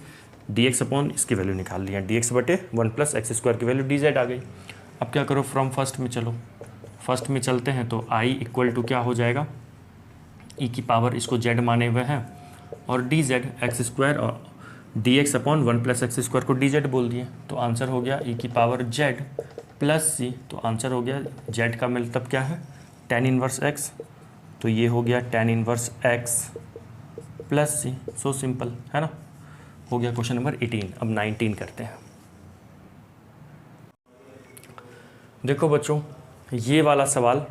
D x upon इसकी वैल्यू निकाल लिया, डी एक्स बटे 1 प्लस एक्स स्क्वायर की वैल्यू डी जेड आ गई। अब क्या करो, फ्रॉम फर्स्ट में चलो, फर्स्ट में चलते हैं तो आई इक्वल टू क्या हो जाएगा, ई की पावर इसको जेड माने हुए हैं और डी जेड एक्स स्क्वायर और D x upon 1 plus x square को डी जेड बोल दिए, तो आंसर हो गया ई की पावर जेड प्लस सी, तो आंसर हो गया जेड का मतलब क्या है tan इनवर्स एक्स, तो ये हो गया tan इनवर्स एक्स प्लस सी, सो सिंपल, है ना। हो गया क्वेश्चन नंबर 18। अब 19 करते हैं। देखो बच्चों, ये वाला सवाल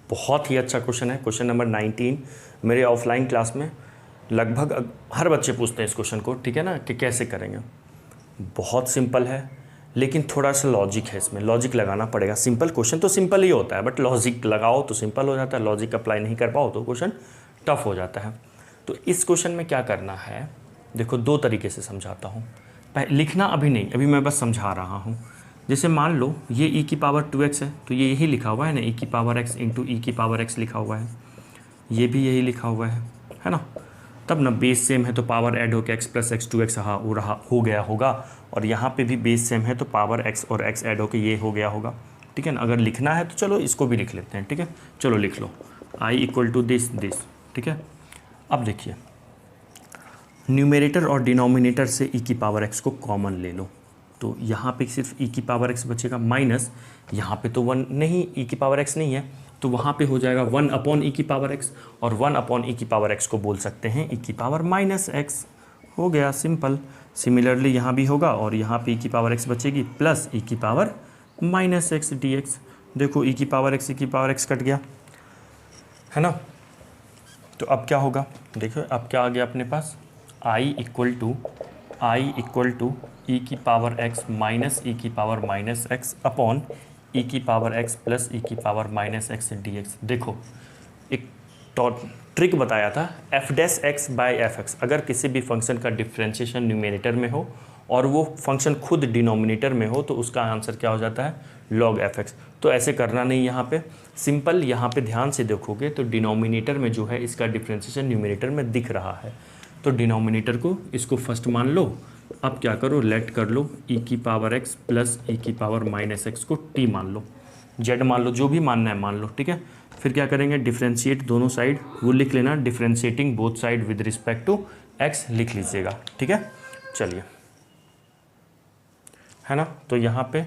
बहुत ही अच्छा क्वेश्चन है, क्वेश्चन नंबर 19। मेरे ऑफलाइन क्लास में लगभग हर बच्चे पूछते हैं इस क्वेश्चन को, ठीक है ना, कि कैसे करेंगे। बहुत सिंपल है, लेकिन थोड़ा सा लॉजिक है इसमें, लॉजिक लगाना पड़ेगा। सिंपल क्वेश्चन तो सिंपल ही होता है, बट लॉजिक लगाओ तो सिंपल हो जाता है, लॉजिक अप्लाई नहीं कर पाओ तो क्वेश्चन टफ हो जाता है। तो इस क्वेश्चन में क्या करना है, देखो 2 तरीके से समझाता हूँ। लिखना अभी नहीं, अभी मैं बस समझा रहा हूँ। जैसे मान लो ये e की पावर 2x है, तो ये यही लिखा हुआ है ना, e की पावर x इंटू ई की पावर x लिखा हुआ है, ये भी यही लिखा हुआ है ना। तब ना बेस सेम है तो पावर ऐड होकर x प्लस एक्स 2x हो गया होगा, और यहाँ पे भी बेस सेम है तो पावर x और x ऐड होकर ये हो गया होगा, ठीक है ना। अगर लिखना है तो चलो इसको भी लिख लेते हैं, ठीक है, चलो लिख लो i इक्वल टू दिस, ठीक है। अब देखिए, न्यूमरेटर और डिनोमिनेटर से e की पावर x को कॉमन ले लो, तो यहाँ पे सिर्फ e की पावर x बचेगा, माइनस यहाँ पे तो 1 नहीं, e की पावर x नहीं है, तो वहाँ पे हो जाएगा 1 अपॉन ई की पावर x, और 1 अपॉन ई की पावर x को बोल सकते हैं e की पावर माइनस x, हो गया सिंपल। सिमिलरली यहाँ भी होगा, और यहाँ पे e की पावर x बचेगी प्लस e की power minus x D x. देखो e की पावर x, e की पावर x कट गया, है ना। तो अब क्या होगा, देखो अब क्या आ गया अपने पास, i इक्वल टू ई की पावर x माइनस ई की पावर माइनस एक्स अपॉन ई की पावर x प्लस ई की power minus x D x. देखो एक ट्रिक बताया था, F dash x by F x, अगर किसी भी फंक्शन का डिफ्रेंशिएशन न्यूमरेटर में हो और वो फंक्शन खुद डिनोमिनेटर में हो तो उसका आंसर क्या हो जाता है, लॉग एफ एक्स। तो ऐसे करना नहीं, यहाँ पे सिंपल, यहाँ पे ध्यान से देखोगे तो डिनोमिनेटर में जो है इसका डिफ्रेंशिएशन न्यूमरेटर में दिख रहा है, तो डिनोमिनेटर को इसको फर्स्ट मान लो। अब क्या करो, लेट कर लो e की पावर x प्लस ई की पावर माइनस एक्स को t मान लो, z मान लो, जो भी मानना है मान लो, ठीक है। फिर क्या करेंगे, डिफ्रेंशिएट दोनों साइड, वो लिख लेना, differentiating both side with respect to x लिख लीजिएगा, ठीक है। चलिए, है ना, तो यहाँ पे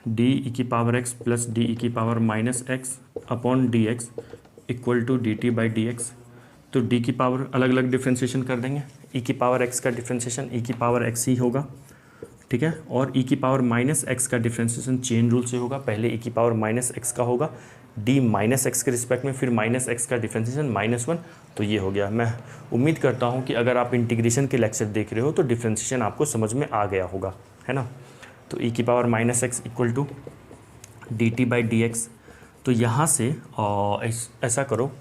डी ई की power x plus d e की power minus x upon d x equal to d t by d x. तो d की पावर अलग अलग डिफ्रेंशिएशन कर देंगे, e की पावर x का डिफ्रेंशिएशन e की पावर x ही होगा, ठीक है, और e की पावर माइनस एक्स का डिफ्रेंशिएशन चेन रूल से होगा, पहले e की पावर माइनस एक्स का होगा d माइनस एक्स के रिस्पेक्ट में, फिर माइनस एक्स का डिफ्रेंशिएशन -1, तो ये हो गया। मैं उम्मीद करता हूँ कि अगर आप इंटीग्रेशन के लेक्चर देख रहे हो तो डिफ्रेंशिएशन आपको समझ में आ गया होगा, है ना। तो e की power minus x equal to d t by d x. तो यहाँ से ऐसा करो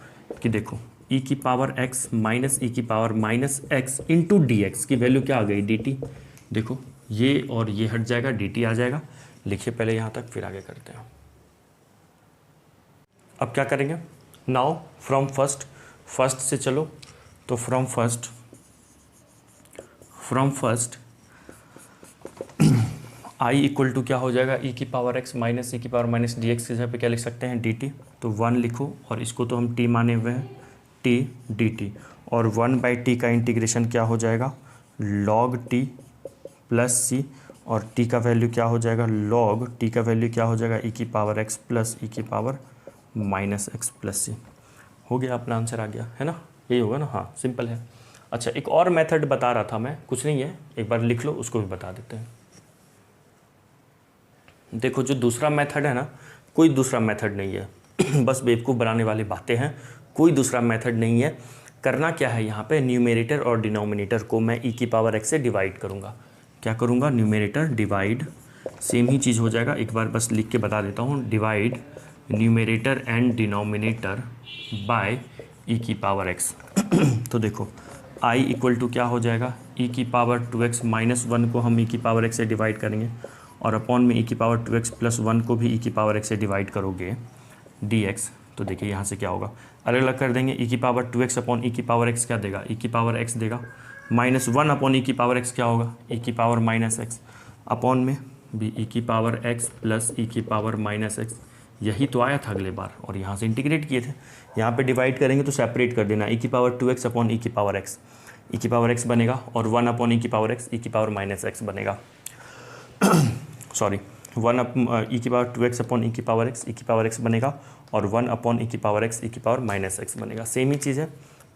कि देखो e की पावर x माइनस ई की power minus x into d x की वैल्यू क्या आ गई, डी टी। देखो ये और ये हट जाएगा, डी टी आ जाएगा। लिखिए पहले यहाँ तक, फिर आगे करते हैं। अब क्या करेंगे, नाउ फ्रॉम फर्स्ट से चलो, तो from first i equal to क्या हो जाएगा, e की पावर x माइनस ई की पावर माइनस डी एक्स के जगह पे क्या लिख सकते हैं, डी टी। तो 1 लिखो, और इसको तो हम t माने हुए हैं, t डी टी, और 1/t का इंटीग्रेशन क्या हो जाएगा, log t प्लस सी, और t का वैल्यू क्या हो जाएगा, log t का वैल्यू क्या हो जाएगा, e की पावर x प्लस ई की पावर माइनस एक्स प्लस सी। हो गया, अपना आंसर आ गया, है ना, यही होगा ना, हाँ सिंपल है। अच्छा, एक और मेथड बता रहा था मैं, कुछ नहीं है, एक बार लिख लो, उसको भी बता देते हैं। देखो जो दूसरा मेथड है ना, कोई दूसरा मेथड नहीं है बस बेवकूफ़ बनाने वाली बातें हैं, कोई दूसरा मेथड नहीं है। करना क्या है यहाँ पे, न्यूमेरेटर और डिनोमिनेटर को मैं e की पावर x से डिवाइड करूँगा। क्या करूँगा, न्यूमेरेटर डिवाइड, सेम ही चीज़ हो जाएगा, एक बार बस लिख के बता देता हूँ, divide numerator and denominator by e की पावर x तो देखो i इक्वल टू क्या हो जाएगा, e की पावर 2x माइनस 1 को हम e की पावर x से डिवाइड करेंगे, और अपॉन में e की पावर 2x प्लस 1 को भी e की पावर x से डिवाइड करोगे dx। तो देखिए यहाँ से क्या होगा, अलग अलग कर देंगे, e की पावर 2x अपॉन e की पावर x क्या देगा, e की पावर x देगा, माइनस 1 अपॉन e की पावर x क्या होगा, e की पावर माइनस x, अपॉन में भी e की पावर x प्लस e की पावर माइनस x, यही तो आया था अगले बार, और यहाँ से इंटीग्रेट किए थे। यहाँ पे डिवाइड करेंगे तो सेपरेट कर देना, e की पावर 2x अपॉन e की पावर x, e की पावर x बनेगा, और 1 अपॉन e की पावर x, e की पावर माइनस x बनेगा सॉरी 1 e की पावर 2x अपॉन e की पावर x, e की पावर x बनेगा, और 1 अपॉन e की पावर x, e की पावर माइनस x बनेगा। सेम ही चीज़ है,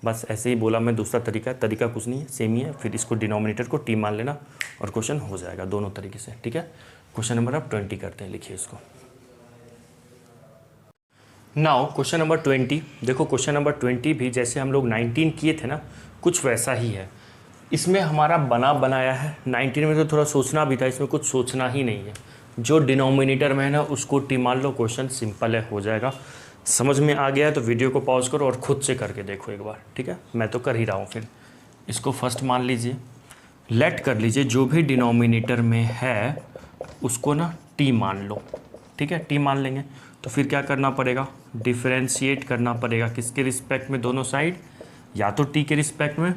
बस ऐसे ही बोला मैं, दूसरा तरीका कुछ नहीं है, सेम ही है। फिर इसको डिनोमिनेटर को t मान लेना और क्वेश्चन हो जाएगा दोनों तरीके से, ठीक है। क्वेश्चन नंबर अब 20 करते हैं, लिखिए इसको। नाउ क्वेश्चन नंबर 20, देखो क्वेश्चन नंबर 20 भी जैसे हम लोग 19 किए थे ना, कुछ वैसा ही है। इसमें हमारा बना बनाया है, 19 में तो थोड़ा सोचना भी था, इसमें कुछ सोचना ही नहीं है। जो डिनोमिनेटर में है ना उसको टी मान लो, क्वेश्चन सिंपल है, हो जाएगा। समझ में आ गया है तो वीडियो को पॉज करो और खुद से करके देखो एक बार, ठीक है। मैं तो कर ही रहा हूँ। फिर इसको फर्स्ट मान लीजिए, लेट कर लीजिए, जो भी डिनोमिनेटर में है उसको ना टी मान लो, ठीक है। टी मान लेंगे तो फिर क्या करना पड़ेगा, डिफरेंशिएट करना पड़ेगा, किसके रिस्पेक्ट में, दोनों साइड, या तो टी के रिस्पेक्ट में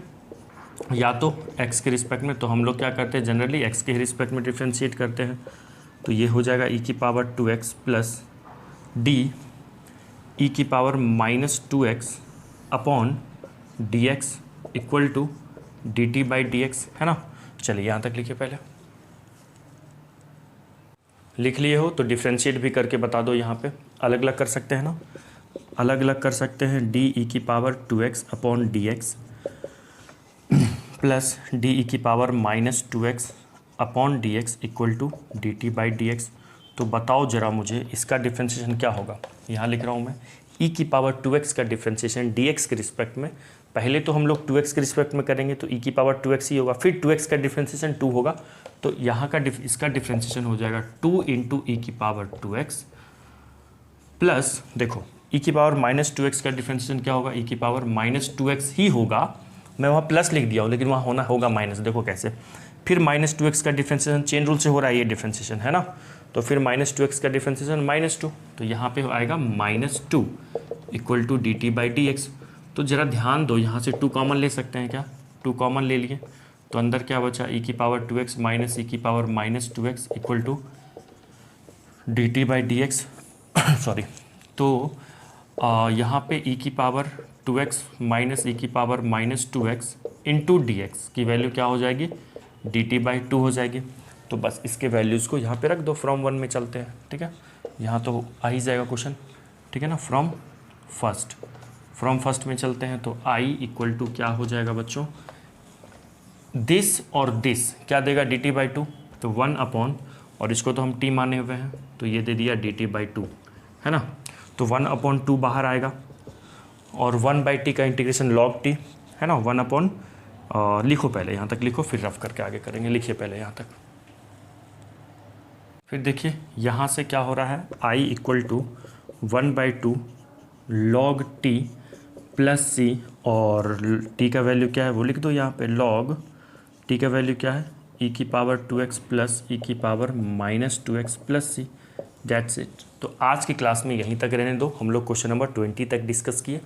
या तो x के रिस्पेक्ट में। तो हम लोग क्या करते हैं, जनरली x के रिस्पेक्ट में डिफरेंशिएट करते हैं। तो ये हो जाएगा e की power 2x plus d e की power minus 2x upon dx equal to dt by dx, है ना। चलिए यहाँ तक लिखिए, पहले लिख लिए हो तो डिफरेंशिएट भी करके बता दो। यहाँ पे अलग अलग कर सकते हैं ना, अलग अलग कर सकते हैं, डी ई की power 2x upon dx plus d e की power minus 2x upon dx equal to dt by dx। तो बताओ ज़रा मुझे इसका डिफ्रेंशिएशन क्या होगा। यहाँ लिख रहा हूँ मैं, e की पावर 2x का डिफ्रेंशिएशन dx के रिस्पेक्ट में, पहले तो हम लोग 2x के रिस्पेक्ट में करेंगे तो e की पावर 2x ही होगा, फिर 2x का डिफ्रेंशिएशन 2 होगा, तो यहाँ का इसका डिफ्रेंशिएशन हो जाएगा 2 इंटू ई की पावर 2x प्लस, देखो e की पावर माइनस 2x का डिफ्रेंशिएशन क्या होगा, e की पावर माइनस 2x ही होगा। मैं वहाँ प्लस लिख दिया हूँ लेकिन वहाँ होगा माइनस, देखो कैसे। फिर माइनस 2x का डिफ्रेंशिएशन, चेन रूल से हो रहा है ये डिफ्रेंशिएशन, है ना। तो फिर माइनस 2x का डिफ्रेंशिएशन माइनस 2, तो यहाँ पे आएगा minus 2 equal to dt by dx। तो ज़रा ध्यान दो, यहाँ से 2 कॉमन ले सकते हैं क्या, 2 कॉमन ले लिए तो अंदर क्या बचा, e की पावर 2x माइनस e की power minus 2x equal to dt by dx sorry. तो यहाँ पे e की पावर 2x माइनस e की power minus 2x into dx की वैल्यू क्या हो जाएगी, dt बाई 2 हो जाएगी। तो बस इसके वैल्यूज़ को यहाँ पे रख दो, फ्रॉम 1 में चलते हैं, ठीक है। यहाँ तो आ ही जाएगा क्वेश्चन, ठीक है ना। फ्रॉम फर्स्ट में चलते हैं तो i इक्वल टू क्या हो जाएगा बच्चों, दिस और दिस क्या देगा, dt बाई 2, तो 1 अपॉन, और इसको तो हम t माने हुए हैं तो ये दे दिया dt बाई 2, है ना। तो 1 अपॉन 2 बाहर आएगा, और 1 बाई टी का इंटीग्रेशन लॉग टी, है ना। 1 अपॉन, लिखो पहले यहाँ तक लिखो, फिर रफ करके आगे करेंगे। लिखिए पहले यहाँ तक, फिर देखिए यहाँ से क्या हो रहा है, i equal to 1 by 2 log t plus C, और t का वैल्यू क्या है वो लिख दो यहाँ पे, लॉग t का वैल्यू क्या है, e की पावर 2x प्लस e की power minus 2x plus c, that's it. तो आज की क्लास में यहीं तक रहने दो, हम लोग क्वेश्चन नंबर 20 तक डिस्कस किए।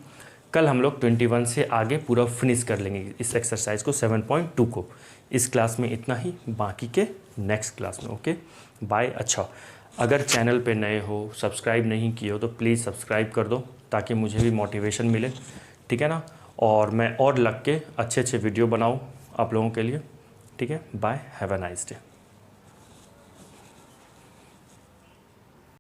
कल हम लोग 21 से आगे पूरा फिनिश कर लेंगे इस एक्सरसाइज को, 7.2 को। इस क्लास में इतना ही, बाकी के नेक्स्ट क्लास में। Okay bye. अच्छा, अगर चैनल पे नए हो, सब्सक्राइब नहीं किए हो तो प्लीज़ सब्सक्राइब कर दो ताकि मुझे भी मोटिवेशन मिले, ठीक है ना। और मैं और लग के अच्छे अच्छे वीडियो बनाऊँ आप लोगों के लिए, ठीक है। Bye, have a nice day.